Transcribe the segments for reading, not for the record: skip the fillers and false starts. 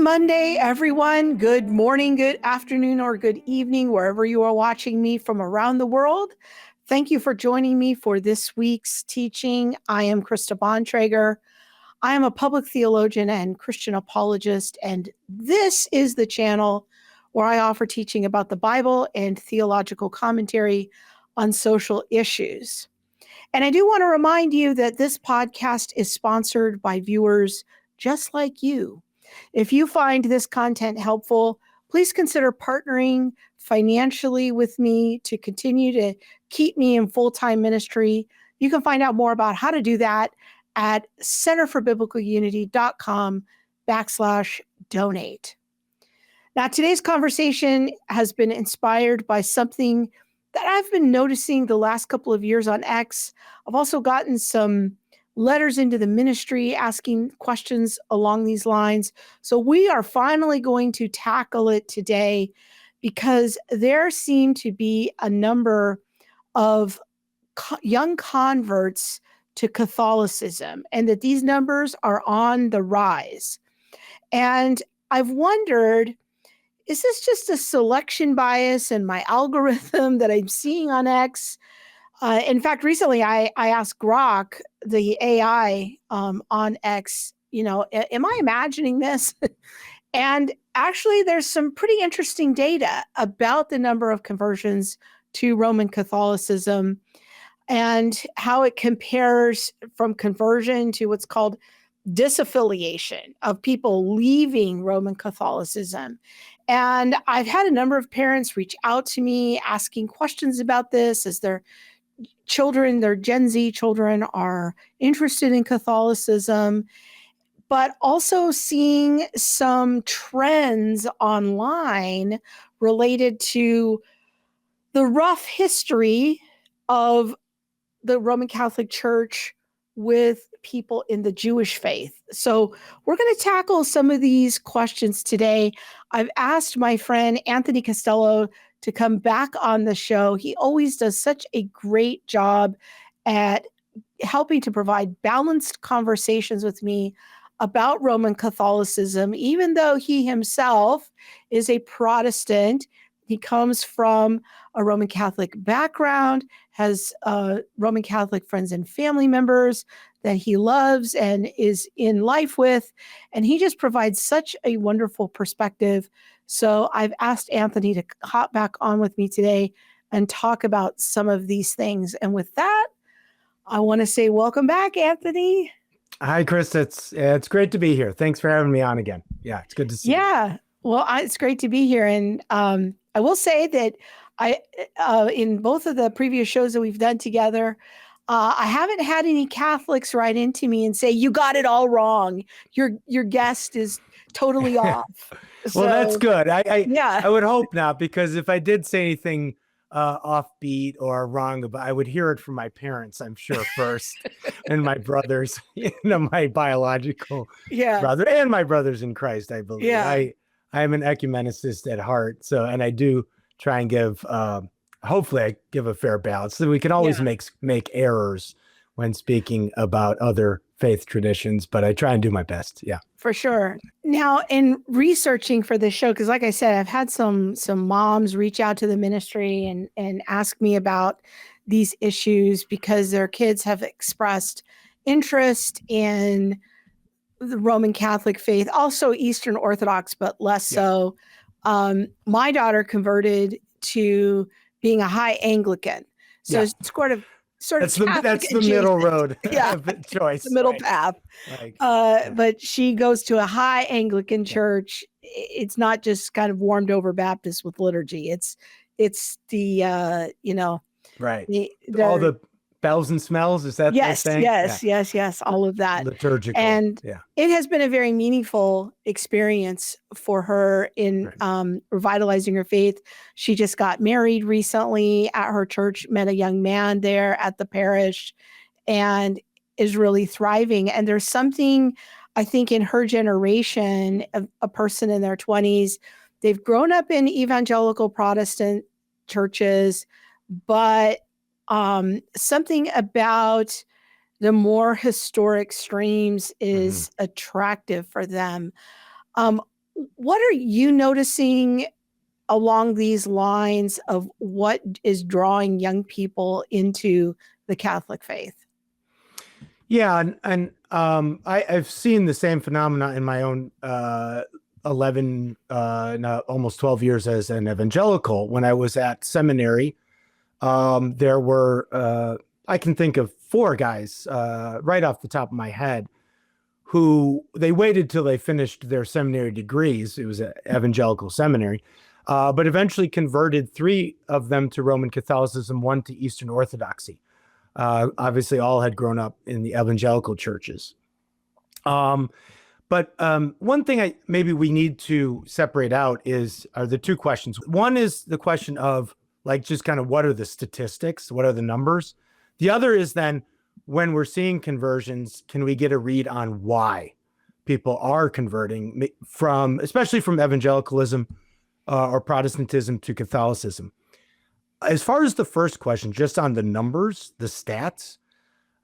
Monday, everyone. Good morning, good afternoon, or good evening, wherever you are watching me from around the world. Thank you for joining me for this week's teaching. I am Krista Bontrager. I am a public theologian and Christian apologist, and this is the channel where I offer teaching about the Bible and theological commentary on social issues. And I do want to remind you that this podcast is sponsored by viewers just like you. If you find this content helpful, please consider partnering financially with me to continue to keep me in full-time ministry. You can find out more about how to do that at centerforbiblicalunity.com/donate. Now, today's conversation has been inspired by something that I've been noticing the last couple of years on X. I've also gotten some letters into the ministry asking questions along these lines. So we are finally going to tackle it today because there seem to be a number of young converts to Catholicism and that these numbers are on the rise. And I've wondered, is this just a selection bias in my algorithm that I'm seeing on X? In fact, recently I asked Grok, the AI on X, am I imagining this? And actually, there's some pretty interesting data about the number of conversions to Roman Catholicism and how it compares from conversion to what's called disaffiliation of people leaving Roman Catholicism. And I've had a number of parents reach out to me asking questions about this as their children, their Gen Z children, are interested in Catholicism, but also seeing some trends online related to the rough history of the Roman Catholic Church with people in the Jewish faith. So we're going to tackle some of these questions today. I've asked my friend Anthony Costello to come back on the show. He always does such a great job at helping to provide balanced conversations with me about Roman Catholicism, even though he himself is a Protestant. He comes from a Roman Catholic background, has Roman Catholic friends and family members that he loves and is in life with. And he just provides such a wonderful perspective. So I've asked Anthony to hop back on with me today and talk about some of these things. And with that, I want to say welcome back, Anthony. Hi, Chris. It's great to be here. Thanks for having me on again. Yeah, it's good to see you. Yeah, well, it's great to be here. And I will say that in both of the previous shows that we've done together, I haven't had any Catholics write into me and say, you got it all wrong. Your guest is totally off. Well, that's good. Yeah. I would hope not, because if I did say anything offbeat or wrong, I would hear it from my parents, I'm sure, first, and my brothers, my biological brother and my brothers in Christ, I believe. Yeah. I am an ecumenicist at heart. So, and I do try and give, hopefully I give a fair balance. So we can always make errors when speaking about other faith traditions, but I try and do my best. Yeah, for sure. Now, in researching for this show, because like I said, I've had some moms reach out to the ministry and ask me about these issues because their kids have expressed interest in the Roman Catholic faith, also Eastern Orthodox, but less so. My daughter converted to being a high Anglican. So it's sort of that's the middle road choice. The middle path. But she goes to a high Anglican church. It's not just kind of warmed over Baptist with liturgy. It's the all the bells and smells. Is that yes, the thing? Yes, all of that. Liturgical. And it has been a very meaningful experience for her in revitalizing her faith. She just got married recently at her church, met a young man there at the parish, and is really thriving. And there's something, I think, in her generation, a person in their 20s, they've grown up in evangelical Protestant churches, but something about the more historic streams is attractive for them. What are you noticing along these lines of what is drawing young people into the Catholic faith? Yeah, and I've seen the same phenomena in my own 11, now almost 12 years as an evangelical. When I was at seminary, there were, I can think of 4 guys right off the top of my head who they waited till they finished their seminary degrees. It was an evangelical seminary, but eventually converted 3 of them to Roman Catholicism, 1 to Eastern Orthodoxy. Obviously, all had grown up in the evangelical churches. But one thing maybe we need to separate out are the 2 questions. One is the question of like just kind of what are the statistics, what are the numbers? The other is then when we're seeing conversions, can we get a read on why people are converting especially from evangelicalism or Protestantism to Catholicism? As far as the first question, just on the numbers, the stats,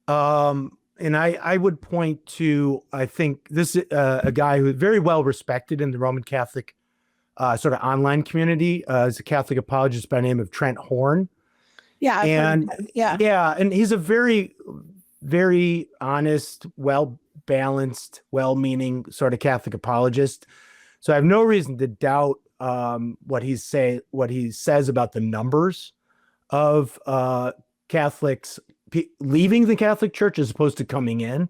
and I would point to, I think this a guy who's very well respected in the Roman Catholic sort of online community, is a Catholic apologist by the name of Trent Horn. Yeah. And he's a very, very honest, well-balanced, well-meaning sort of Catholic apologist. So I have no reason to doubt what he says about the numbers of Catholics leaving the Catholic Church as opposed to coming in.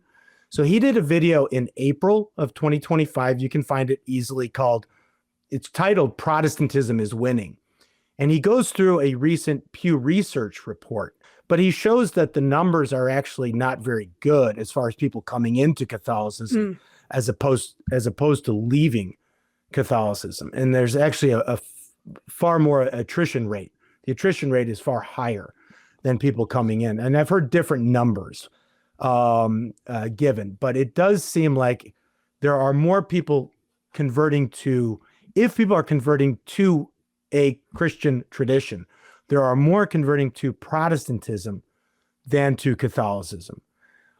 So he did a video in April of 2025. You can find it easily it's titled "Protestantism is Winning." And he goes through a recent Pew Research report, but he shows that the numbers are actually not very good as far as people coming into Catholicism as opposed to leaving Catholicism. And there's actually a far more attrition rate. The attrition rate is far higher than people coming in. And I've heard different numbers given, but it does seem like there are more people if people are converting to a Christian tradition, there are more converting to Protestantism than to Catholicism.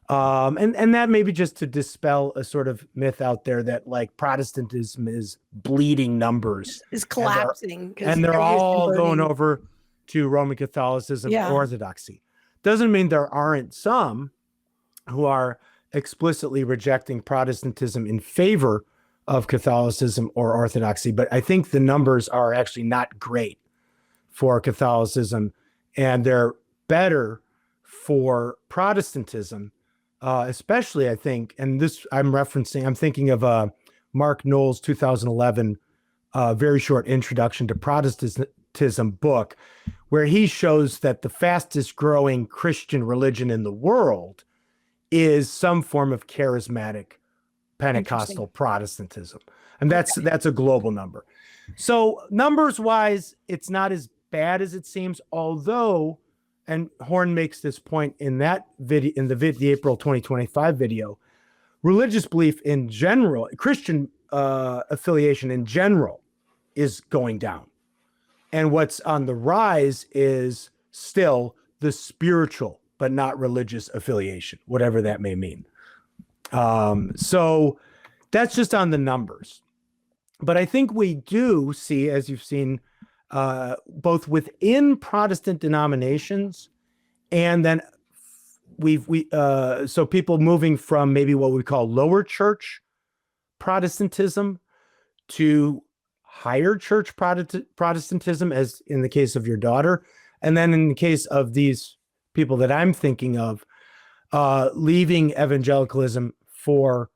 And that may be just to dispel a sort of myth out there that like Protestantism is bleeding numbers. Is collapsing. And they're all going over to Roman Catholicism or Orthodoxy. Doesn't mean there aren't some who are explicitly rejecting Protestantism in favor of Catholicism or Orthodoxy, but I think the numbers are actually not great for Catholicism, and they're better for Protestantism, especially I think, and this I'm thinking of Mark Knoll's 2011 very short introduction to Protestantism book, where he shows that the fastest growing Christian religion in the world is some form of charismatic Pentecostal Protestantism. And that's a global number. So numbers wise, it's not as bad as it seems, although, and Horn makes this point in that video, in the April 2025 video, religious belief in general, Christian affiliation in general is going down. And what's on the rise is still the spiritual, but not religious affiliation, whatever that may mean. So that's just on the numbers. But I think we do see, as you've seen, both within Protestant denominations and then so people moving from maybe what we call lower church Protestantism to higher church Protestantism, as in the case of your daughter. And then in the case of these people that I'm thinking of, leaving evangelicalism for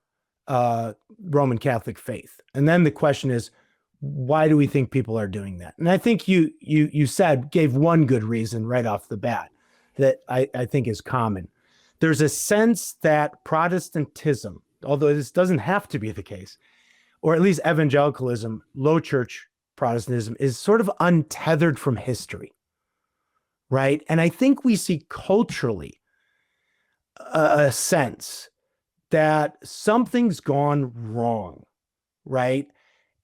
Roman Catholic faith. And then the question is, why do we think people are doing that? And I think you gave one good reason right off the bat that I think is common. There's a sense that Protestantism, although this doesn't have to be the case, or at least evangelicalism, low church Protestantism, is sort of untethered from history, right? And I think we see culturally a sense that something's gone wrong, right?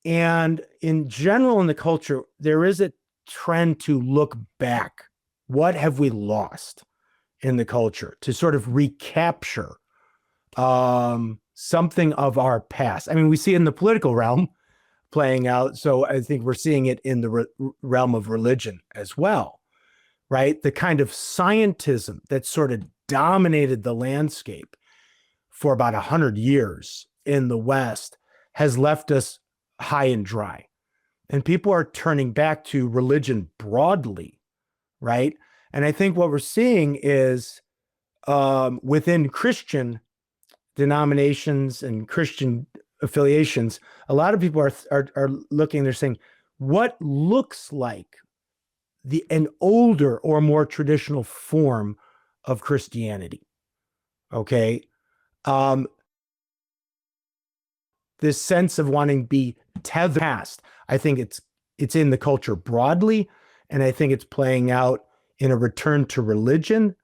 And in general, in the culture, there is a trend to look back. What have we lost in the culture, to sort of recapture something of our past? I mean, we see it in the political realm. playing out. So I think we're seeing it in the realm of religion as well, right? The kind of scientism that sort of dominated the landscape for about 100 years in the West has left us high and dry. And people are turning back to religion broadly, right? And I think what we're seeing is within Christian denominations and Christian affiliations, a lot of people are looking, they're saying, what looks like an older or more traditional form of Christianity? Okay. This sense of wanting to be tethered past, I think it's in the culture broadly, and I think it's playing out in a return to religion,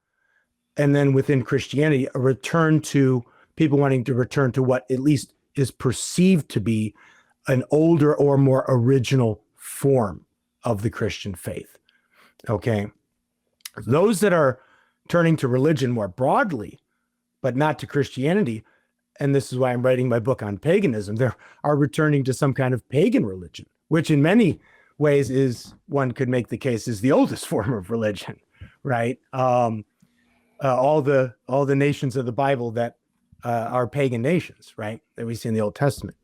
and then within Christianity, a return to people wanting to return to what at least is perceived to be an older or more original form of the Christian faith. Okay. Those that are turning to religion more broadly, but not to Christianity, and this is why I'm writing my book on paganism, they are returning to some kind of pagan religion, which in many ways is, one could make the case, is the oldest form of religion, right? All the nations of the Bible that are pagan nations, right, that we see in the Old Testament.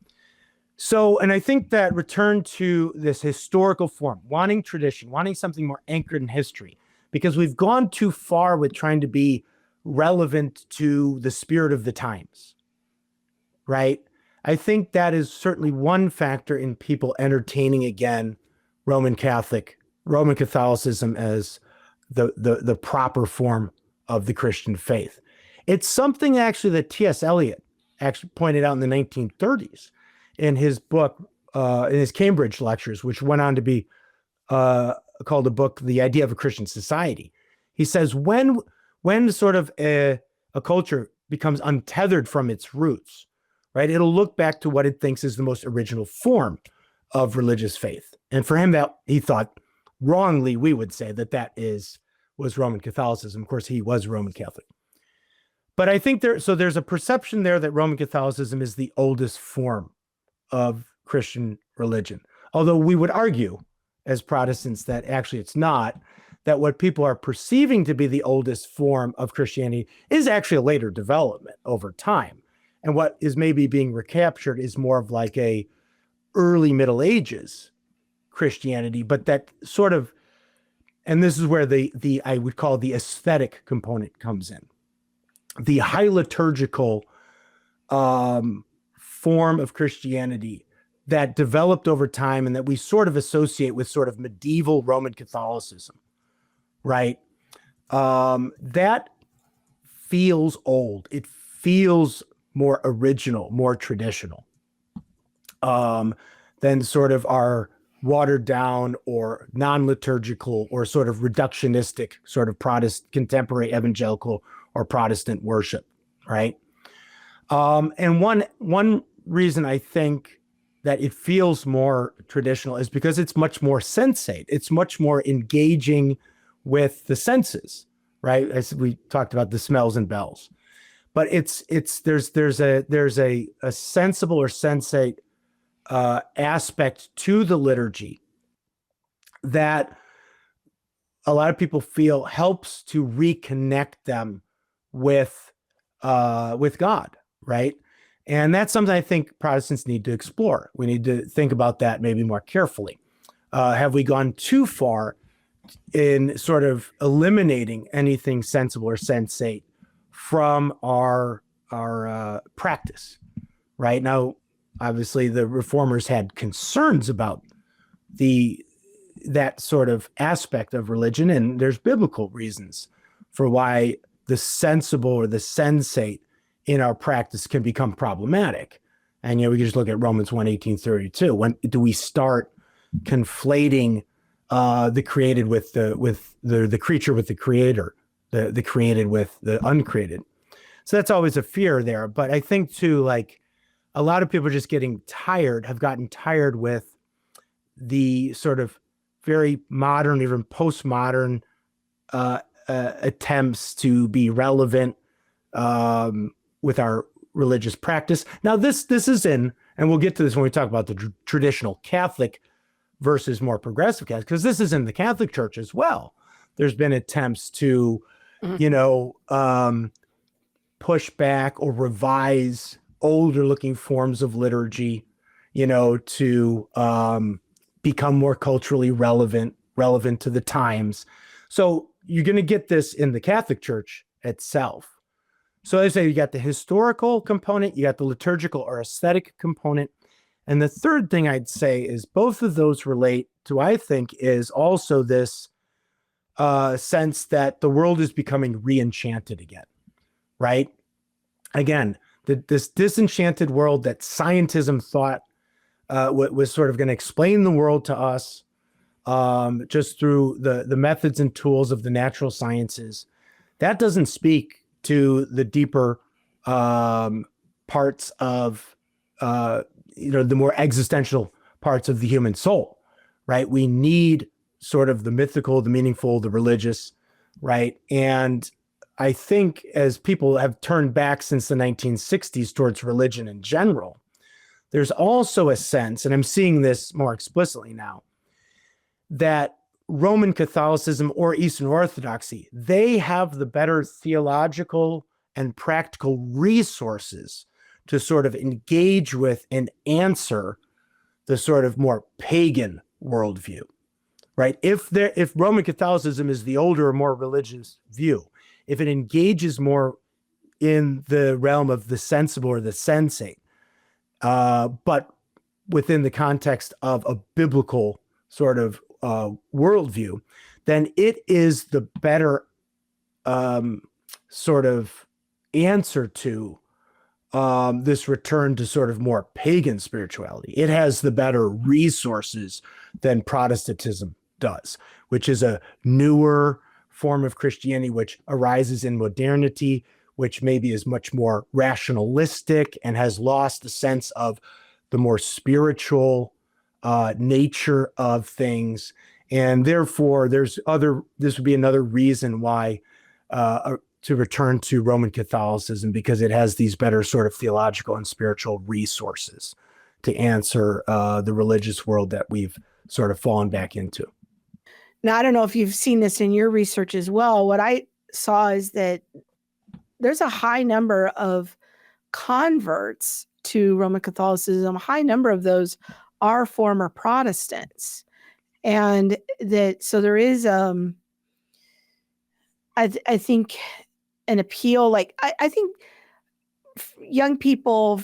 So, and I think that return to this historical form, wanting tradition, wanting something more anchored in history, because we've gone too far with trying to be relevant to the spirit of the times, right? I think that is certainly one factor in people entertaining again Roman Catholicism as the proper form of the Christian faith. It's something actually that T.S. Eliot actually pointed out in the 1930s in his book, in his Cambridge lectures, which went on to be called a book, The Idea of a Christian Society. He says, when sort of a culture becomes untethered from its roots, right, it'll look back to what it thinks is the most original form of religious faith. And for him, that he thought wrongly, we would say that was Roman Catholicism. Of course, he was Roman Catholic. But I think there's a perception there that Roman Catholicism is the oldest form of Christian religion. Although we would argue as Protestants that actually it's not, that what people are perceiving to be the oldest form of Christianity is actually a later development over time. And what is maybe being recaptured is more of like a early Middle Ages Christianity, but that sort of, and this is where the I would call the aesthetic component comes in. The high liturgical form of Christianity that developed over time and that we sort of associate with sort of medieval Roman Catholicism, right? That feels old. It feels more original, more traditional than sort of our watered down or non-liturgical or sort of reductionistic sort of contemporary evangelical or Protestant worship, right? And one reason I think that it feels more traditional is because it's much more sensate. It's much more engaging with the senses, right? As we talked about the smells and bells, but there's a sensible or sensate aspect to the liturgy that a lot of people feel helps to reconnect them with God, right? And that's something I think Protestants need to explore. We need to think about that maybe more carefully. Have we gone too far in sort of eliminating anything sensible or sensate from our practice? Right now, obviously, the reformers had concerns about that sort of aspect of religion, and there's biblical reasons for why the sensible or the sensate in our practice can become problematic. And, we can just look at Romans 1:18-32. When do we start conflating the created with the creature with the creator, the created with the uncreated? So that's always a fear there. But I think too, like a lot of people are just have gotten tired with the sort of very modern, even postmodern attempts to be relevant with our religious practice. Now, this is in and we'll get to this when we talk about the traditional Catholic versus more progressive Catholic, because this is in the Catholic Church as well. There's been attempts to, push back or revise older looking forms of liturgy, to become more culturally relevant to the times. So you're going to get this in the Catholic Church itself. So I say you got the historical component, you got the liturgical or aesthetic component. And the third thing I'd say is both of those relate to, I think, is also this sense that the world is becoming re-enchanted again, right? Again, this disenchanted world that scientism thought was sort of going to explain the world to us just through the methods and tools of the natural sciences. That doesn't speak to the deeper parts of the more existential parts of the human soul, right? We need sort of the mythical, the meaningful, the religious, right? And I think as people have turned back since the 1960s towards religion in general, there's also a sense, and I'm seeing this more explicitly now, that Roman Catholicism or Eastern Orthodoxy, they have the better theological and practical resources to sort of engage with and answer the sort of more pagan worldview, right? If Roman Catholicism is the older, more religious view, if it engages more in the realm of the sensible or the sensate, but within the context of a biblical sort of worldview, then it is the better sort of answer to this return to sort of more pagan spirituality. It has the better resources than Protestantism does, which is a newer form of Christianity, which arises in modernity, which maybe is much more rationalistic and has lost the sense of the more spiritual nature of things. And therefore, this would be another reason why to return to Roman Catholicism, because it has these better sort of theological and spiritual resources to answer the religious world that we've sort of fallen back into. Now, I don't know if you've seen this in your research as well. What I saw is that there's a high number of converts to Roman Catholicism. A high number of those are former Protestants. And so there is, I think, an appeal. Like, I think young people,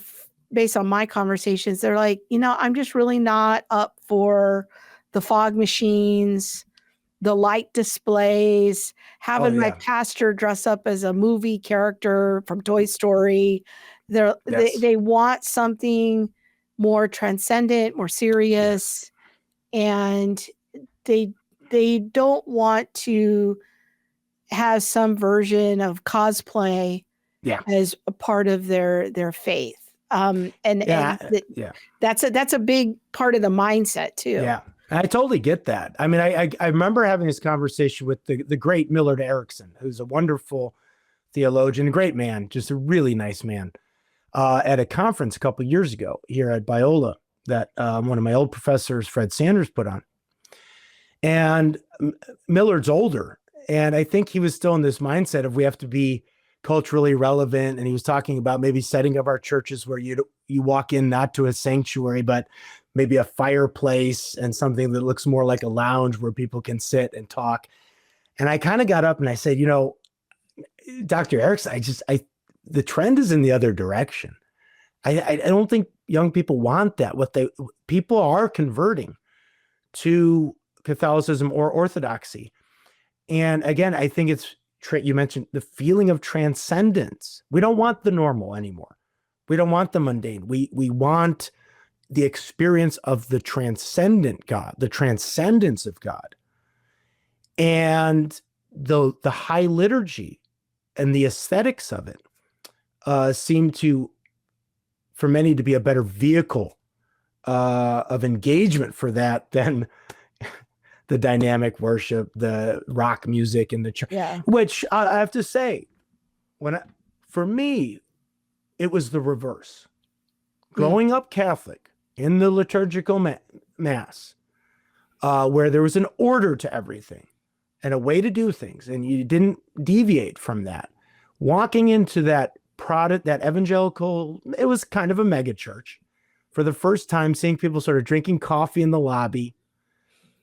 based on my conversations, they're like, I'm just really not up for the fog machines, the light displays, having my pastor dress up as a movie character from Toy Story. They want something more transcendent, more serious, and they don't want to have some version of cosplay as a part of their faith. That's a big part of the mindset too. Yeah. I totally get that. I mean, I remember having this conversation with the great Millard Erickson, who's a wonderful theologian, a great man, just a really nice man, at a conference a couple of years ago here at Biola that one of my old professors, Fred Sanders, put on. And Millard's older, and I think he was still in this mindset of we have to be culturally relevant. And he was talking about maybe setting up our churches where you walk in not to a sanctuary, but maybe a fireplace and something that looks more like a lounge where people can sit and talk. And I kind of got up and I said, Dr. Erickson, the trend is in the other direction. I don't think young people want that. People are converting to Catholicism or Orthodoxy. And again, I think it's, you mentioned the feeling of transcendence. We don't want the normal anymore. We don't want the mundane. We want the experience of the transcendent God, the transcendence of God. And the high liturgy and the aesthetics of it seem to, for many, to be a better vehicle of engagement for that than the dynamic worship, the rock music in the church, which I have to say, for me, it was the reverse. growing up Catholic in the liturgical mass, where there was an order to everything and a way to do things, and you didn't deviate from that. Walking into that that evangelical, it was kind of a mega church, for the first time, seeing people sort of drinking coffee in the lobby,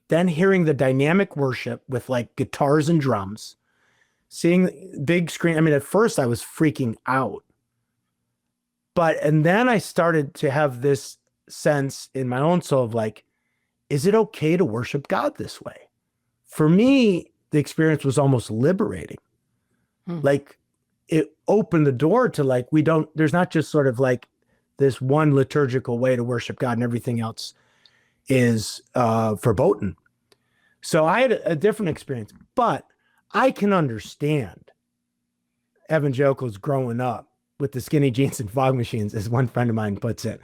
then hearing the dynamic worship with like guitars and drums, seeing big screen. I mean, at first I was freaking out, and then I started to have this sense in my own soul of like, is it okay to worship God this way? For me, the experience was almost liberating. Like, it opened the door to like, there's not just sort of like this one liturgical way to worship God and everything else is verboten. So I had a different experience, but I can understand evangelicals growing up with the skinny jeans and fog machines, as one friend of mine puts it,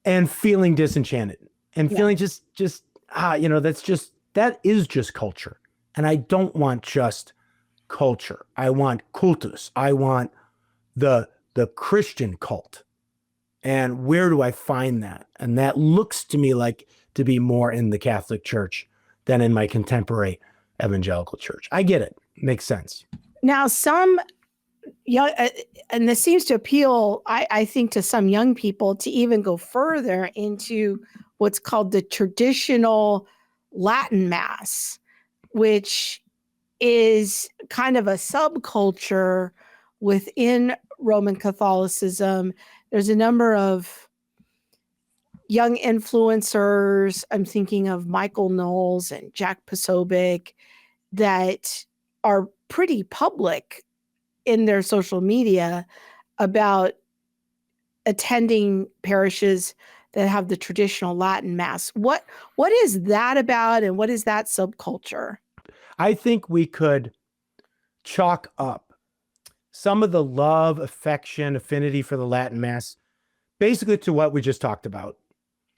and feeling disenchanted and feeling that is just culture. And I don't want just culture. I want cultus. I want the Christian cult. And where do I find that? And that looks to me like to be more in the Catholic Church than in my contemporary evangelical church. I get it. Makes sense. Now, some young, and this seems to appeal, I think, to some young people to even go further into what's called the traditional Latin Mass, which is kind of a subculture within Roman Catholicism. There's a number of young influencers. I'm thinking of Michael Knowles and Jack Posobiec that are pretty public in their social media about attending parishes that have the traditional Latin Mass. What is that about, and what is that subculture? I think we could chalk up some of the love, affection, affinity for the Latin Mass basically to what we just talked about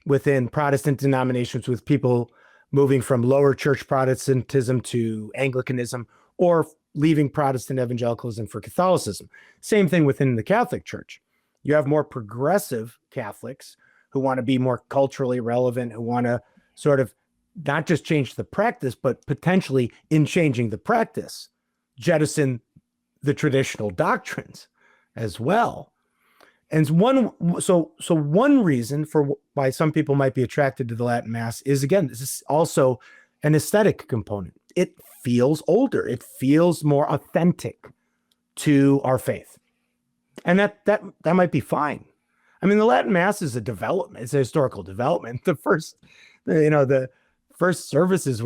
within Protestant denominations, with people moving from lower church Protestantism to Anglicanism, or leaving Protestant evangelicalism for Catholicism. Same thing within the Catholic Church. You have more progressive Catholics who want to be more culturally relevant, who want to sort of not just change the practice, but potentially in changing the practice, jettison the traditional doctrines as well. And one reason for why some people might be attracted to the Latin Mass is, again, this is also an aesthetic component. It feels older. It feels more authentic to our faith. And that might be fine. I mean, the Latin Mass is a development. It's a historical development. The first services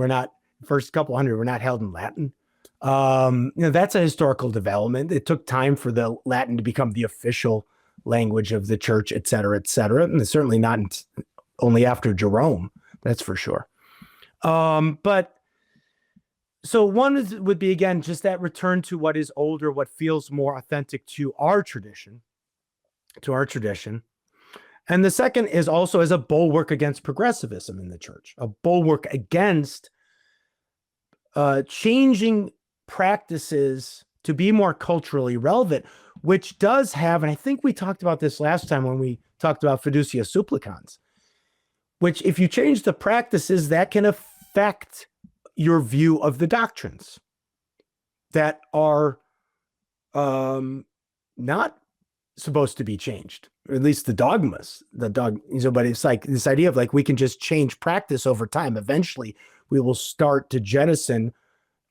first couple hundred were not held in Latin. That's a historical development. It took time for the Latin to become the official language of the church, et cetera, et cetera. And it's certainly not only after Jerome, that's for sure. But so one would be, again, just that return to what is older, what feels more authentic to our tradition. And the second is also as a bulwark against progressivism in the church, a bulwark against changing practices to be more culturally relevant, which does have, and I think we talked about this last time when we talked about fiducia supplicans, which if you change the practices, that can affect your view of the doctrines that are not supposed to be changed, or at least the dogmas, but it's like this idea of like, we can just change practice over time. Eventually we will start to jettison,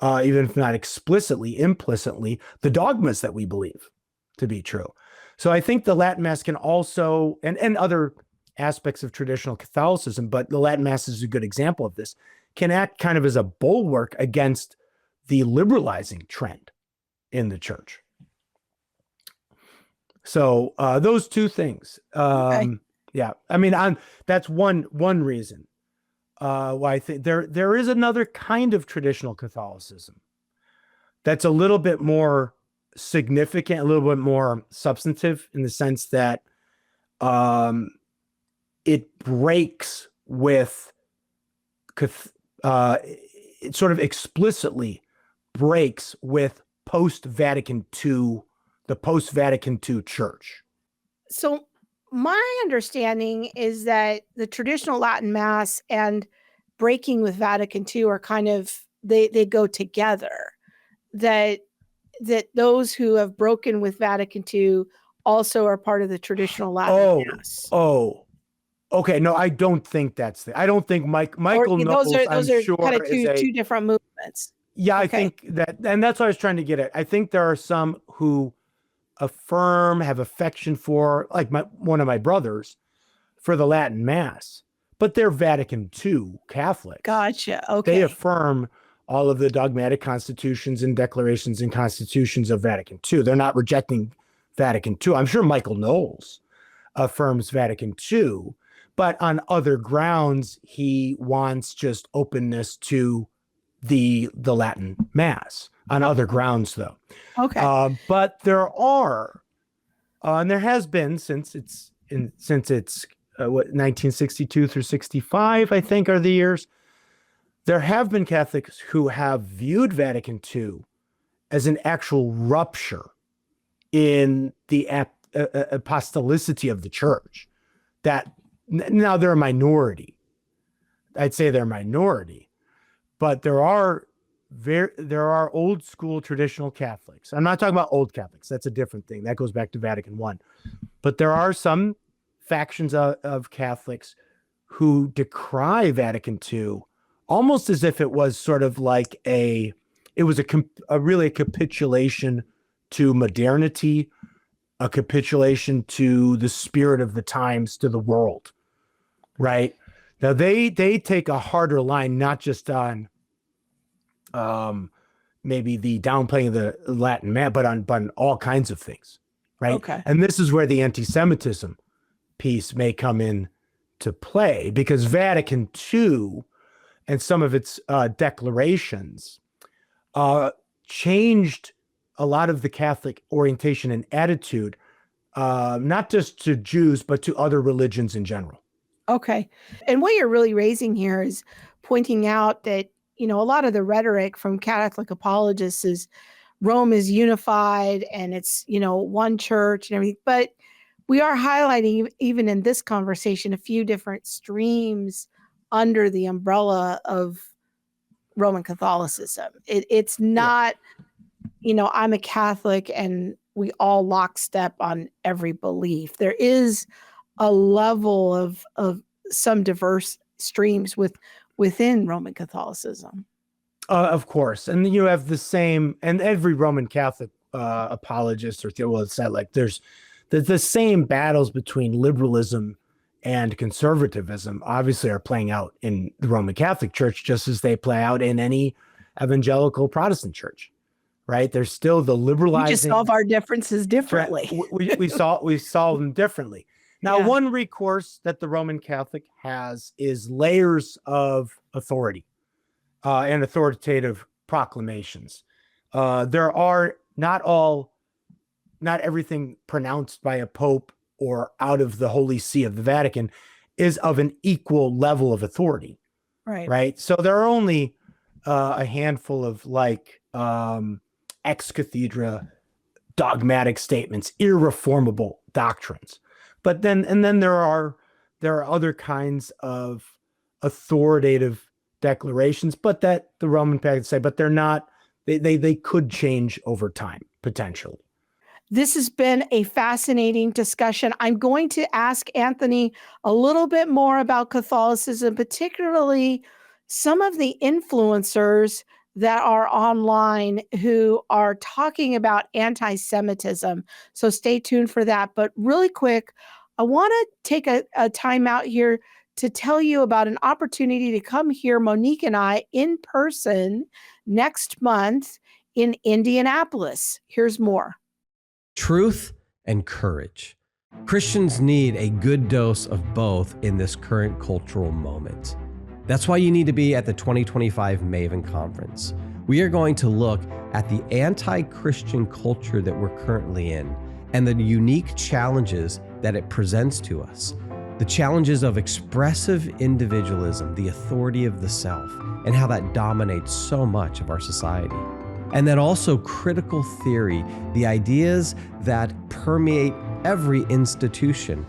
even if not explicitly, implicitly, the dogmas that we believe to be true. So I think the Latin Mass can also, and other aspects of traditional Catholicism, but the Latin Mass is a good example of this, can act kind of as a bulwark against the liberalizing trend in the church. So those two things. Okay. Yeah, I mean, that's one reason why I think there is another kind of traditional Catholicism that's a little bit more significant, a little bit more substantive, in the sense that it breaks with, it sort of explicitly breaks with post-Vatican II, the post-Vatican II church. So my understanding is that the traditional Latin Mass and breaking with Vatican II are kind of, they go together. That those who have broken with Vatican II also are part of the traditional Latin Mass. Okay. No, I don't think that's I don't think Michael Knowles, those I'm are sure, kind of is two different movements. Yeah, Okay. I think that, and that's what I was trying to get at. I think there are some who affirm, have affection for, like one of my brothers, for the Latin Mass, but they're Vatican II Catholics. Gotcha. Okay. They affirm all of the dogmatic constitutions and declarations and constitutions of Vatican II. They're not rejecting Vatican II. I'm sure Michael Knowles affirms Vatican II, but on other grounds, he wants just openness to the Latin Mass on other grounds, though. Okay. But there are, and there has been since it's 1962 through 65, I think, are the years. There have been Catholics who have viewed Vatican II as an actual rupture in the apostolicity of the church. That now they're a minority. I'd say they're a minority, but there are old school traditional Catholics. I'm not talking about old Catholics. That's a different thing. That goes back to Vatican I. But there are some factions of Catholics who decry Vatican II almost as if it was sort of like it was really a capitulation to modernity, a capitulation to the spirit of the times, to the world, right? Now they take a harder line, not just on maybe the downplaying of the Latin Mass, but on all kinds of things, right? Okay. And this is where the anti-Semitism piece may come in to play, because Vatican II and some of its declarations changed a lot of the Catholic orientation and attitude, not just to Jews, but to other religions in general. Okay. And what you're really raising here is pointing out that, a lot of the rhetoric from Catholic apologists is Rome is unified and it's, one church and everything. But we are highlighting, even in this conversation, a few different streams under the umbrella of Roman Catholicism. It's not, I'm a Catholic and we all lockstep on every belief. There is a level of some diverse streams within Roman Catholicism. Of course. And you have the same, and every Roman Catholic apologist there's the same battles between liberalism and conservatism obviously are playing out in the Roman Catholic Church, just as they play out in any evangelical Protestant church, right? There's still the liberalizing. We just solve our differences differently. We solve them differently. Now, one recourse that the Roman Catholic has is layers of authority and authoritative proclamations. There are not everything pronounced by a pope or out of the Holy See of the Vatican is of an equal level of authority. Right. So there are only a handful of ex cathedra dogmatic statements, irreformable doctrines. But then there are other kinds of authoritative declarations, but that the Roman Catholics say, but they're not, they could change over time, potentially. This has been a fascinating discussion. I'm going to ask Anthony a little bit more about Catholicism, particularly some of the influencers that are online who are talking about anti-Semitism. So stay tuned for that. But really quick, I want to take a time out here to tell you about an opportunity to come hear Monique and I in person next month in Indianapolis. Here's more. Truth and courage. Christians need a good dose of both in this current cultural moment. That's why you need to be at the 2025 Maven Conference. We are going to look at the anti-Christian culture that we're currently in and the unique challenges that it presents to us. The challenges of expressive individualism, the authority of the self, and how that dominates so much of our society. And then also critical theory, the ideas that permeate every institution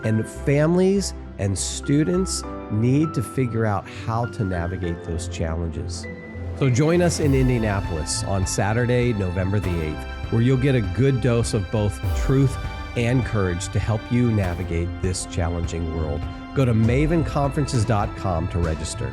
And families and students need to figure out how to navigate those challenges. So join us in Indianapolis on Saturday, November the 8th, where you'll get a good dose of both truth and courage to help you navigate this challenging world. Go to mavenconferences.com to register.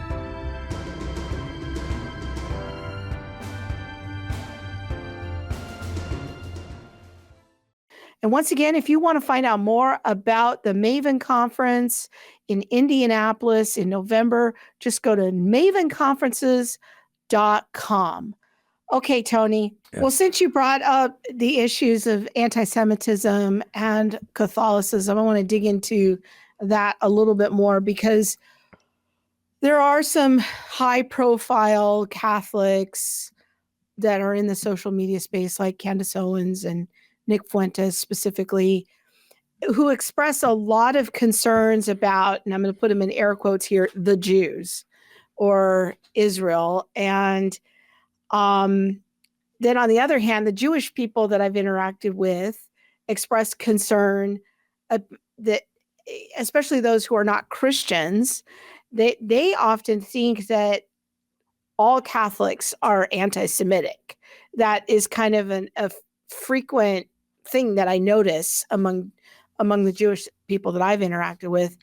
And once again, if you want to find out more about the Maven Conference in Indianapolis in November, just go to mavenconferences.com. Okay, Tony. Yeah. Well, since you brought up the issues of anti-Semitism and Catholicism, I want to dig into that a little bit more, because there are some high-profile Catholics that are in the social media space, like Candace Owens and Nick Fuentes specifically, who express a lot of concerns about, and I'm going to put them in air quotes here, the Jews or Israel. And then on the other hand, the Jewish people that I've interacted with express concern that, especially those who are not Christians, they often think that all Catholics are anti-Semitic. That is kind of a frequent thing that I notice among the Jewish people that I've interacted with.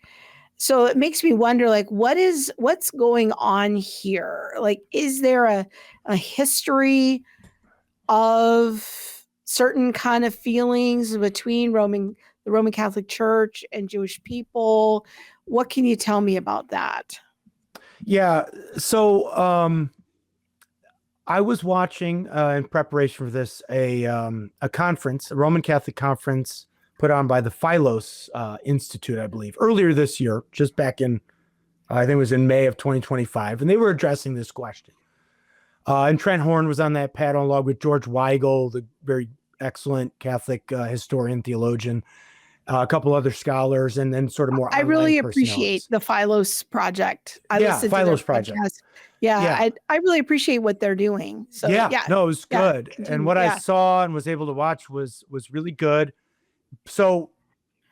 So it makes me wonder, like, what's going on here? Like, is there a history of certain kind of feelings between the Roman Catholic Church and Jewish people? What can you tell me about that? Yeah. So I was watching in preparation for this a conference, a Roman Catholic conference put on by the Philos Institute, I believe, earlier this year, just back in, I think it was in May of 2025. And they were addressing this question. And Trent Horn was on that panel along with George Weigel, the very excellent Catholic historian, theologian, a couple other scholars, and then sort of more. I really appreciate the Philos Project. Philos Project. Yeah. I really appreciate what they're doing. So no, it was good. And what I saw and was able to watch was really good. So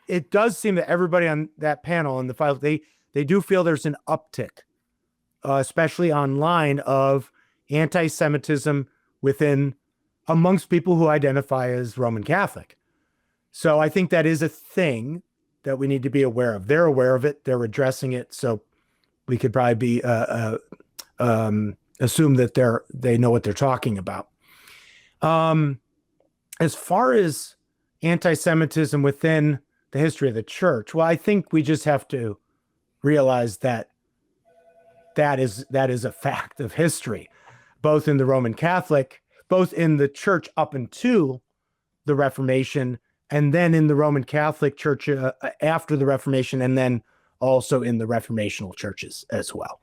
it does seem that everybody on that panel and the Philos, they do feel there's an uptick, especially online, of anti-Semitism amongst people who identify as Roman Catholic. So I think that is a thing that we need to be aware of. They're aware of it. They're addressing it. So we could probably be assume that they know what they're talking about. As far as anti-Semitism within the history of the church, well, I think we just have to realize that is a fact of history, both in the Roman Catholic, both in the church up until the Reformation, and then in the Roman Catholic Church after the Reformation, and then also in the Reformational churches as well.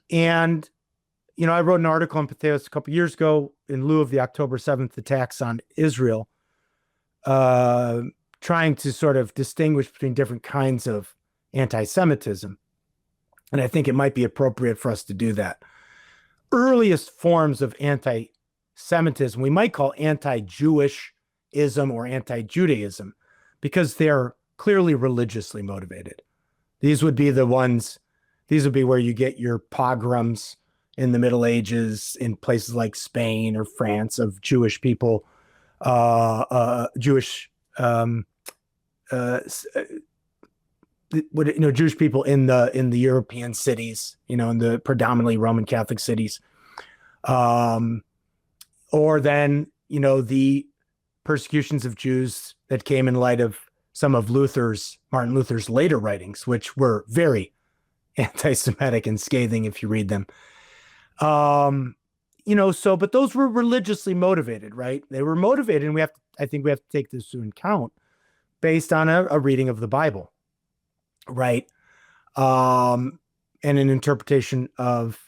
And, I wrote an article on Patheos a couple years ago in lieu of the October 7th attacks on Israel, trying to sort of distinguish between different kinds of anti-Semitism. And I think it might be appropriate for us to do that. Earliest forms of anti-Semitism we might call anti-Jewishism or anti-Judaism, because they're clearly religiously motivated. These would be where you get your pogroms in the Middle Ages in places like Spain or France of Jewish people, Jewish people in the European cities, in the predominantly Roman Catholic cities, or then the persecutions of Jews that came in light of some of Martin Luther's later writings, which were very anti-Semitic and scathing if you read them. But those were religiously motivated, right? They were motivated, and I think we have to take this into account based on a reading of the Bible, right? And an interpretation of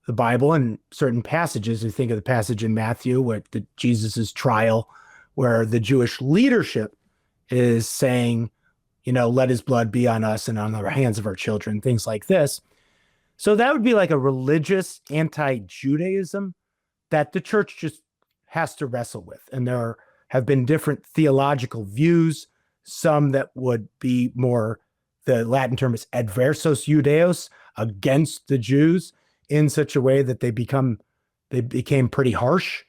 the Bible and certain passages. You think of the passage in Matthew with Jesus's trial, where the Jewish leadership is saying, let his blood be on us and on the hands of our children, things like this. So that would be like a religious anti-Judaism that the church just has to wrestle with. And there have been different theological views some that would be more, the Latin term is adversus Judaeos, against the Jews, in such a way that they became pretty harsh,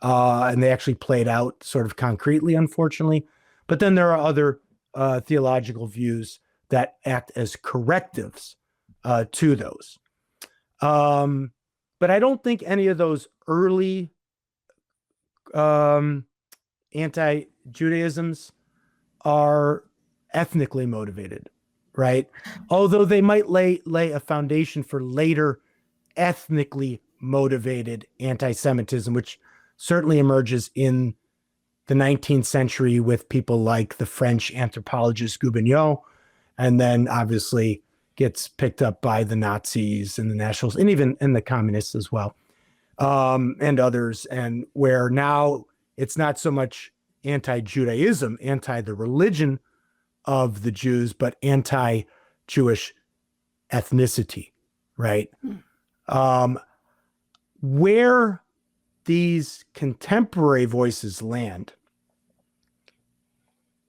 and they actually played out sort of concretely, unfortunately. But then there are other theological views that act as correctives to those. But I don't think any of those early anti-Judaisms are ethnically motivated, right? Although they might lay a foundation for later ethnically motivated anti-Semitism, which certainly emerges in the 19th century with people like the French anthropologist Gobineau, and then obviously gets picked up by the Nazis and the Nationalists, and even in the communists as well, and others, and where now it's not so much anti-Judaism, anti the religion of the Jews, but anti-Jewish ethnicity, right? Where these contemporary voices land,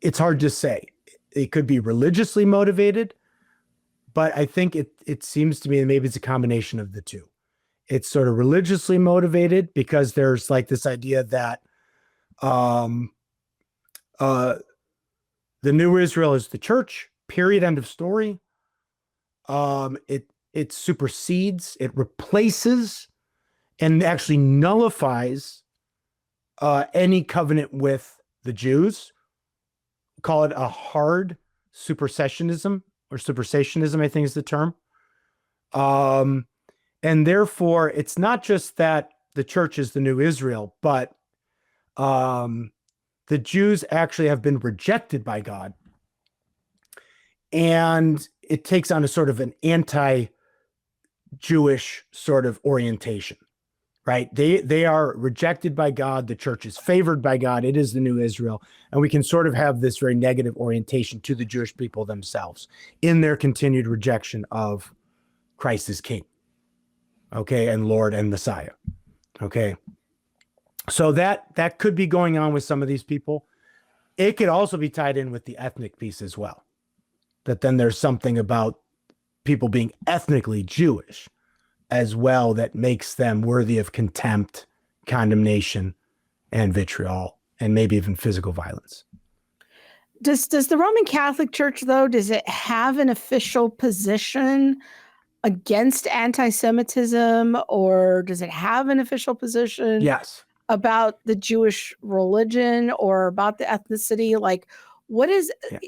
it's hard to say. It could be religiously motivated, but I think it seems to me that maybe it's a combination of the two. It's sort of religiously motivated because there's like this idea that the new Israel is the church, period, end of story. It supersedes, it replaces, and actually nullifies any covenant with the Jews. Call it a hard supersessionism, or supersessionism, I think is the term. And therefore, it's not just that the church is the new Israel, but the Jews actually have been rejected by God. And it takes on a sort of an anti-Jewish sort of orientation, right? They are rejected by God. The church is favored by God. It is the new Israel. And we can sort of have this very negative orientation to the Jewish people themselves in their continued rejection of Christ as King, okay, and Lord and Messiah, okay? So that could be going on with some of these people. It could also be tied in with the ethnic piece as well, that then there's something about people being ethnically Jewish as well that makes them worthy of contempt, condemnation, and vitriol, and maybe even physical violence. Does the Roman Catholic Church, though, does it have an official position against anti-Semitism, or does it have an official position Yes. about the Jewish religion or about the ethnicity? Like, what is... Yeah.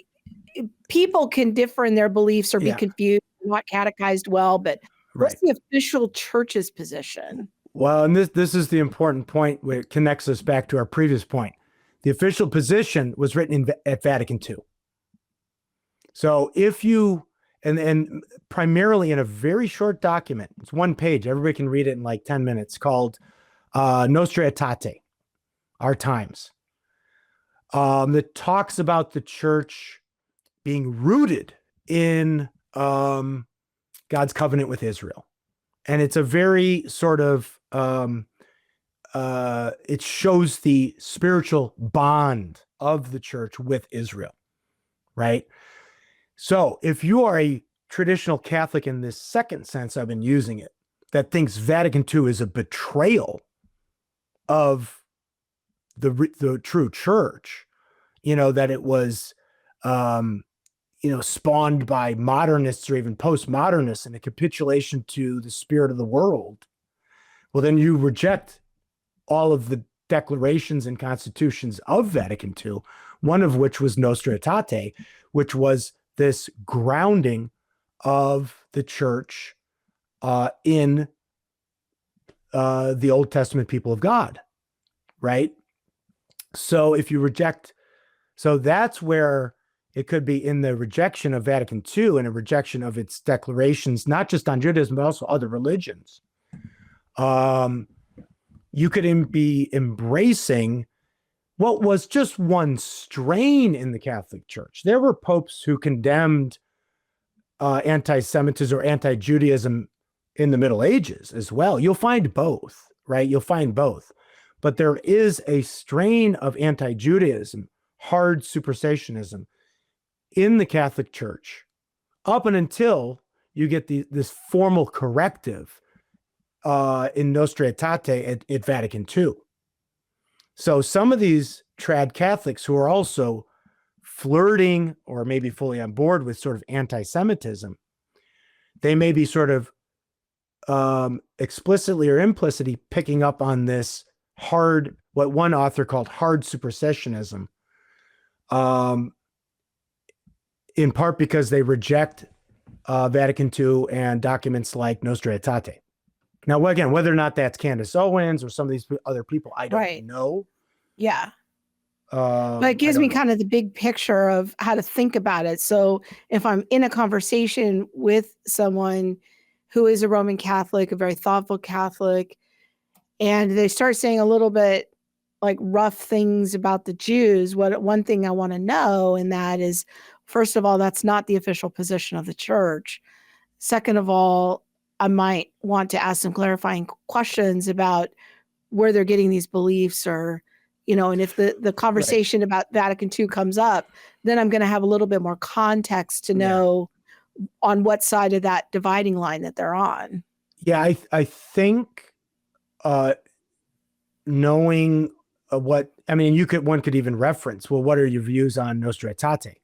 People can differ in their beliefs or be confused, not catechized well, but what's the official church's position? Well, and this is the important point where it connects us back to our previous point. The official position was written at Vatican II. So if you, and primarily in a very short document, it's one page, everybody can read it in like 10 minutes, called Nostra Aetate, Our Times, that talks about the church being rooted in God's covenant with Israel. And it's a very sort of, it shows the spiritual bond of the church with Israel, right? So if you are a traditional Catholic in this second sense I've been using it, that thinks Vatican II is a betrayal of the true church, that it was, spawned by modernists or even postmodernists and a capitulation to the spirit of the world, well, then you reject all of the declarations and constitutions of Vatican II, one of which was Nostra Aetate, which was this grounding of the church in the Old Testament people of God, right? So if you reject, so that's where it could be in the rejection of Vatican II and a rejection of its declarations, not just on Judaism, but also other religions. You could be embracing what was just one strain in the Catholic Church. There were popes who condemned anti-Semitism or anti-Judaism in the Middle Ages as well. You'll find both, right? You'll find both. But there is a strain of anti-Judaism hard supersessionism in the Catholic Church up and until you get this formal corrective in Nostra Aetate at Vatican II. So some of these trad Catholics who are also flirting or maybe fully on board with sort of anti-Semitism, they may be sort of explicitly or implicitly picking up on this hard, what one author called hard supersessionism, in part because they reject Vatican II and documents like Nostra Aetate. Now, again, whether or not that's Candace Owens or some of these other people, I don't know. Yeah. But it gives me kind of the big picture of how to think about it. So if I'm in a conversation with someone who is a Roman Catholic, a very thoughtful Catholic, and they start saying a little bit like rough things about the Jews, one thing I want to know, and that is, first of all, that's not the official position of the church. Second of all, I might want to ask some clarifying questions about where they're getting these beliefs, or, and if the conversation about Vatican II comes up, then I'm going to have a little bit more context to know on what side of that dividing line that they're on. Yeah, I think knowing one could even reference, well, what are your views on Nostra Aetate?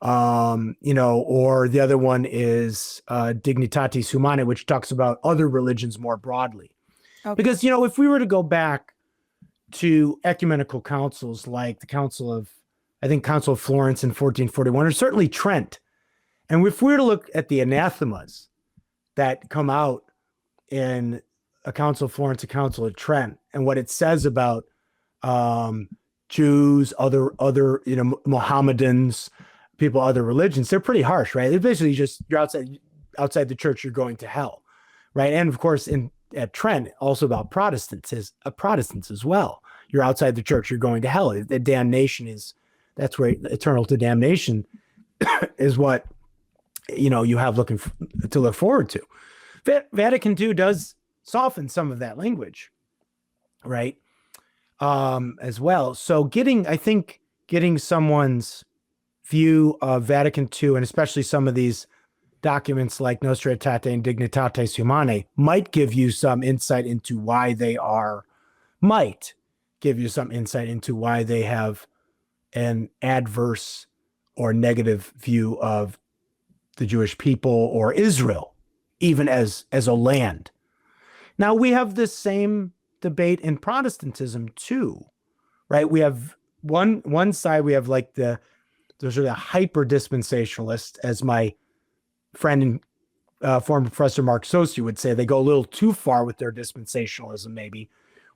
Or the other one is Dignitatis Humanae, which talks about other religions more broadly. Okay. Because, if we were to go back to ecumenical councils like the Council of Florence in 1441, or certainly Trent, and if we were to look at the anathemas that come out in a Council of Florence, a Council of Trent, and what it says about Jews, other Mohammedans, people, other religions, they're pretty harsh, right? They're basically just, you're outside the church, you're going to hell, right? And of course, at Trent, also about Protestants as well. You're outside the church, you're going to hell. The damnation that's where eternal damnation is what, you have to look forward to. Vatican II does soften some of that language, right? As well. So getting someone's view of Vatican II, and especially some of these documents like Nostra Aetate and Dignitatis Humanae, might give you some insight into why they have an adverse or negative view of the Jewish people or Israel, even as a land. Now, we have this same debate in Protestantism too, right? We have one side, we have like those are the hyper dispensationalists, as my friend and former professor Mark Sosi would say. They go a little too far with their dispensationalism, maybe,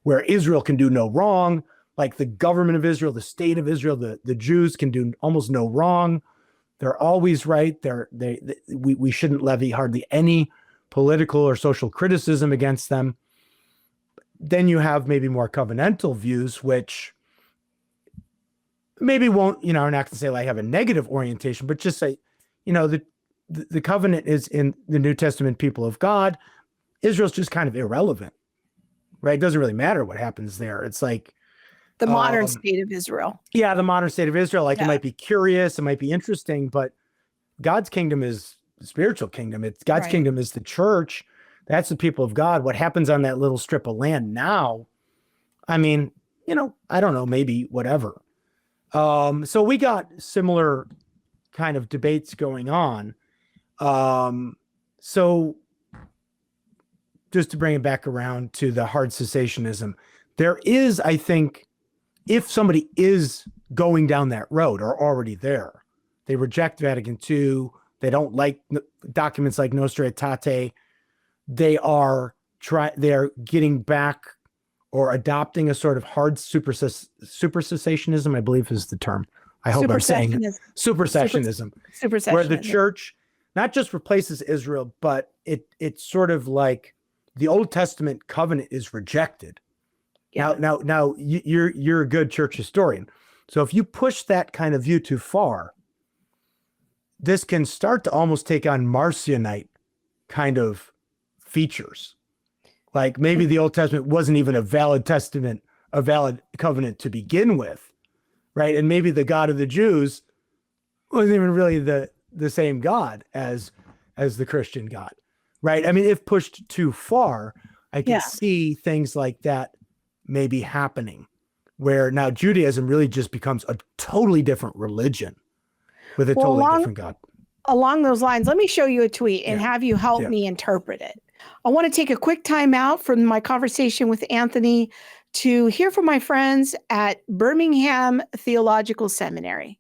where Israel can do no wrong, like the government of Israel, the state of Israel, the Jews can do almost no wrong. They're always right. We shouldn't levy hardly any political or social criticism against them. Then you have maybe more covenantal views, which maybe won't, are not going to say like have a negative orientation, but just say, the covenant is in the New Testament people of God. Israel's just kind of irrelevant, right? It doesn't really matter what happens there. It's like the modern state of Israel. Yeah, the modern state of Israel. It might be curious, it might be interesting, but God's kingdom is the spiritual kingdom. God's kingdom is the church. That's the people of God. What happens on that little strip of land now, I don't know, maybe whatever. So we got similar kind of debates going on. So just to bring it back around to the hard cessationism, there is, I think, if somebody is going down that road or already there, they reject Vatican II, they don't like documents like Nostra Aetate, they are getting back or adopting a sort of hard supersessionism, I believe is the term. I hope I'm saying it. Supersessionism, where the church not just replaces Israel, but it's sort of like the Old Testament covenant is rejected. Yeah. Now you're a good church historian. So if you push that kind of view too far, this can start to almost take on Marcionite kind of features. Like maybe the Old Testament wasn't even a valid covenant to begin with. right? And maybe the God of the Jews wasn't even really the same God as the Christian God, right? I mean, if pushed too far, I can see things like that maybe happening, where now Judaism really just becomes a totally different religion with a totally different God. Along those lines, let me show you a tweet and have you help me interpret it. I want to take a quick time out from my conversation with Anthony to hear from my friends at Birmingham Theological Seminary.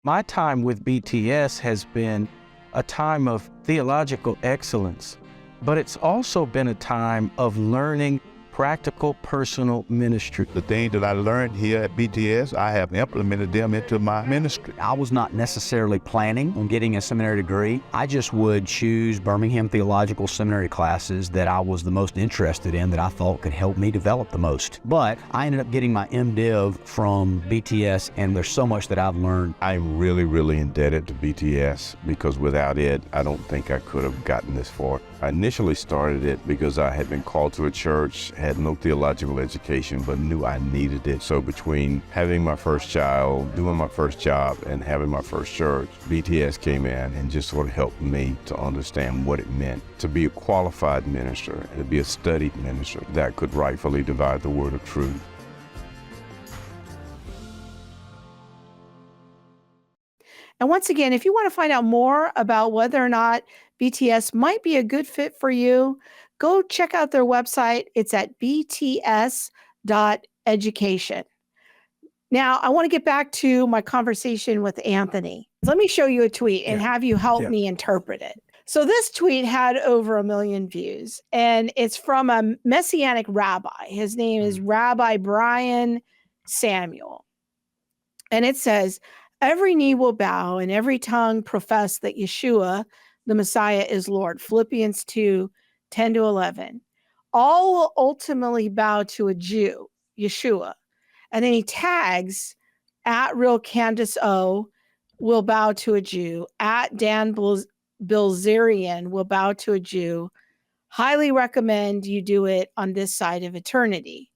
My time with BTS has been a time of theological excellence, but it's also been a time of learning practical personal ministry. The things that I learned here at BTS, I have implemented them into my ministry. I was not necessarily planning on getting a seminary degree. I just would choose Birmingham Theological Seminary classes that I was the most interested in, that I thought could help me develop the most. But I ended up getting my MDiv from BTS, and there's so much that I've learned. I'm really, really indebted to BTS, because without it, I don't think I could have gotten this far. I initially started it because I had been called to a church, had no theological education, but knew I needed it. So between having my first child, doing my first job, and having my first church, BTS came in and just sort of helped me to understand what it meant to be a qualified minister, and to be a studied minister that could rightfully divide the word of truth. And once again, if you want to find out more about whether or not BTS might be a good fit for you, go check out their website. It's at bts.education. Now, I want to get back to my conversation with Anthony. Let me show you a tweet and have you help me interpret it. So this tweet had over 1 million views, and it's from a Messianic rabbi. His name is Rabbi Brian Samuel. And it says, "Every knee will bow and every tongue profess that Yeshua, the Messiah, is Lord." Philippians 2:10-11. All will ultimately bow to a Jew, Yeshua. And then he tags at Real Candace O will bow to a Jew. At Dan Bilzerian will bow to a Jew. Highly recommend you do it on this side of eternity.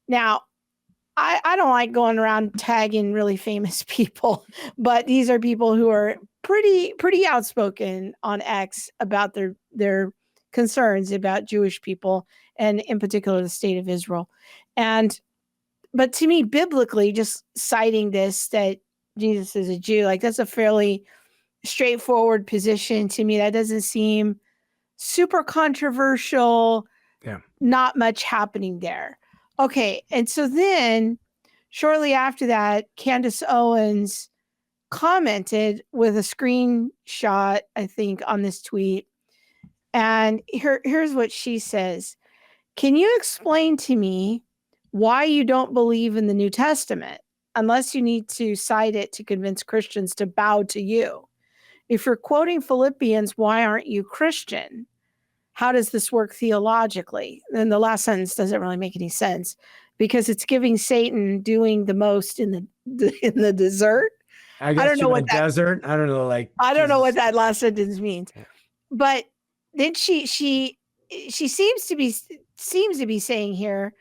Now, I don't like going around tagging really famous people, but these are people who are pretty outspoken on X about their concerns about Jewish people, and in particular the state of Israel. But to me, biblically, just citing this, that Jesus is a Jew, like, that's a fairly straightforward position to me. That doesn't seem super controversial. Not much happening there. Okay, and so then shortly after that, Candace Owens commented with a screenshot, I think, on this tweet. And here's what she says. "Can you explain to me why you don't believe in the New Testament, unless you need to cite it to convince Christians to bow to you? If you're quoting Philippians, why aren't you Christian? How does this work theologically?" And the last sentence doesn't really make any sense, because it's giving Satan doing the most in the desert. I don't know what that desert. I don't know. I don't know what that last sentence means. But then she seems to be saying here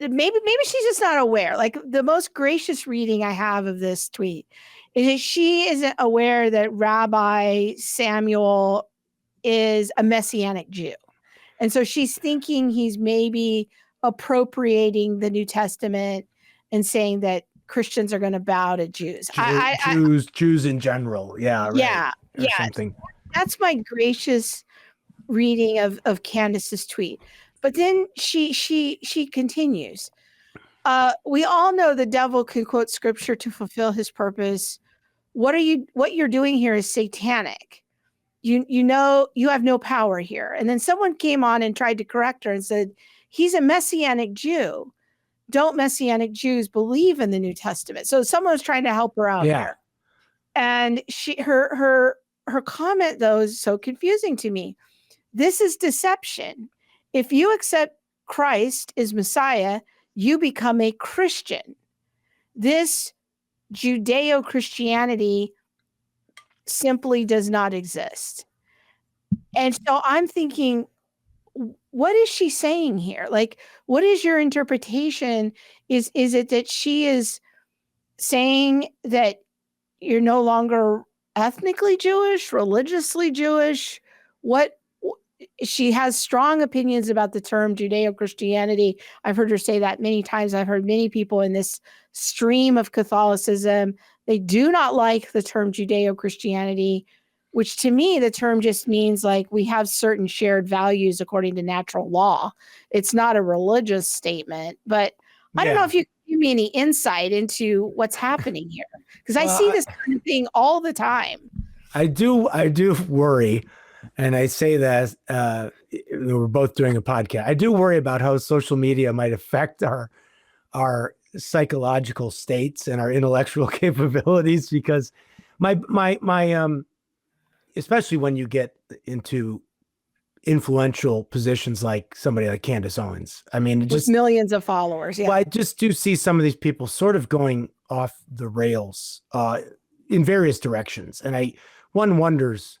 that maybe she's just not aware. Like, the most gracious reading I have of this tweet is that she isn't aware that Rabbi Samuel is a Messianic Jew. And so she's thinking he's maybe appropriating the New Testament and saying that Christians are going to bow to Jews. Jews in general. Something. That's my gracious reading of Candace's tweet. But then she continues. We all know the devil can quote scripture to fulfill his purpose. What you're doing here is satanic. You know, you have no power here. And then someone came on and tried to correct her and said, he's a Messianic Jew. Don't Messianic Jews believe in the New Testament? So someone was trying to help her out here. And her comment, though, is so confusing to me. This is deception. If you accept Christ as Messiah, you become a Christian. This Judeo-Christianity simply does not exist. And so I'm thinking, what is she saying here? Like, what is your interpretation? Is it that she is saying that you're no longer ethnically Jewish, religiously Jewish. She has strong opinions about the term Judeo-Christianity. I've heard her say that many times. I've heard many people in this stream of Catholicism, they do not like the term Judeo-Christianity, which to me, the term just means like we have certain shared values according to natural law. It's not a religious statement, but I don't know if you can give me any insight into what's happening here, because I see this kind of thing all the time. I do worry. And I say that we're both doing a podcast. I do worry about how social media might affect our psychological states and our intellectual capabilities, because my especially when you get into influential positions like somebody like Candace Owens. I mean, just millions of followers. Yeah. Well, I just do see some of these people sort of going off the rails in various directions, and one wonders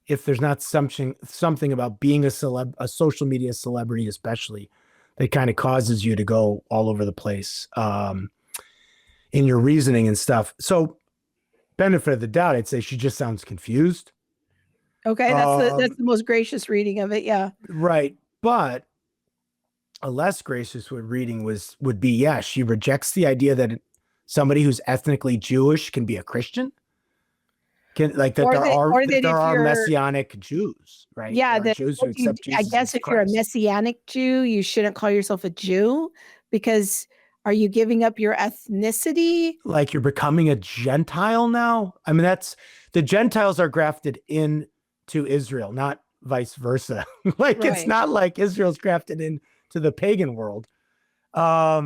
if there's not something about being a social media celebrity, especially, that kind of causes you to go all over the place in your reasoning and stuff. So, benefit of the doubt, I'd say she just sounds confused. Okay, that's the most gracious reading of it. Yeah, right. But a less gracious reading would be, she rejects the idea that somebody who's ethnically Jewish can be a Christian. There are Messianic Jews, right? Yeah, Jews who accept Jesus I guess if Christ. You're a Messianic Jew, you shouldn't call yourself a Jew, because are you giving up your ethnicity? Like you're becoming a Gentile now? I mean, the Gentiles are grafted into Israel, not vice versa. It's not like Israel's grafted into the pagan world. I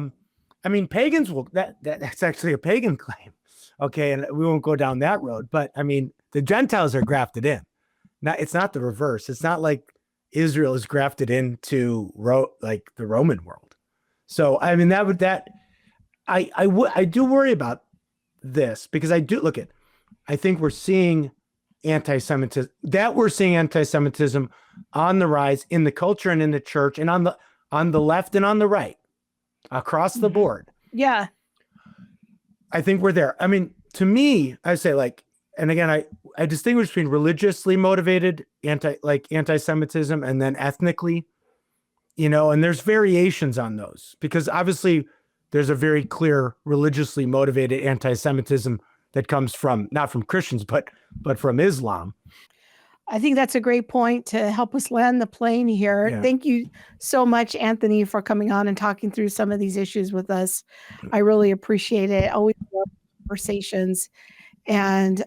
mean, pagans that's actually a pagan claim. Okay, and we won't go down that road, but I mean, the Gentiles are grafted in. Now, it's not the reverse. It's not like Israel is grafted into like the Roman world. So, I mean, I do worry about this, because I think we're seeing anti-Semitism. We're seeing anti-Semitism on the rise in the culture and in the church, and on the left and on the right, across the board. Yeah. I think we're there. I mean, to me, I say and again, I distinguish between religiously motivated anti-Semitism and then ethnically, and there's variations on those, because obviously there's a very clear religiously motivated anti-Semitism that comes not from Christians, but from Islam. I think that's a great point to help us land the plane here. Yeah. Thank you so much, Anthony, for coming on and talking through some of these issues with us. I really appreciate it. Always love conversations. And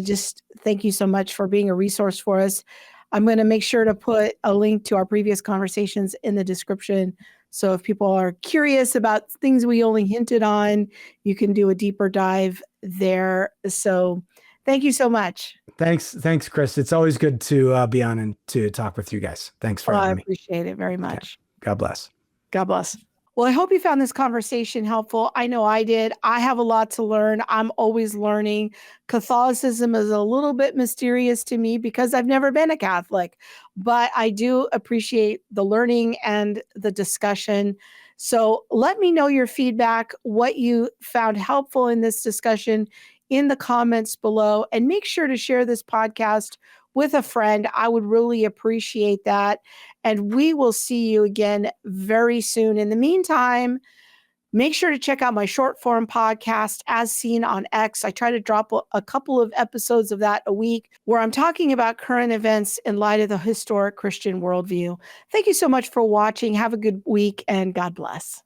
just thank you so much for being a resource for us. I'm going to make sure to put a link to our previous conversations in the description. So if people are curious about things we only hinted on, you can do a deeper dive there. So thank you so much. Thanks, Chris. It's always good to be on and to talk with you guys. Thanks for having me. I appreciate it very much. Okay. God bless. God bless. Well, I hope you found this conversation helpful. I know I did. I have a lot to learn. I'm always learning. Catholicism is a little bit mysterious to me because I've never been a Catholic, but I do appreciate the learning and the discussion. So let me know your feedback, what you found helpful in this discussion in the comments below, and make sure to share this podcast with a friend. I would really appreciate that. And we will see you again very soon. In the meantime, make sure to check out my short form podcast, As Seen on X. I try to drop a couple of episodes of that a week where I'm talking about current events in light of the historic Christian worldview. Thank you so much for watching. Have a good week, and God bless.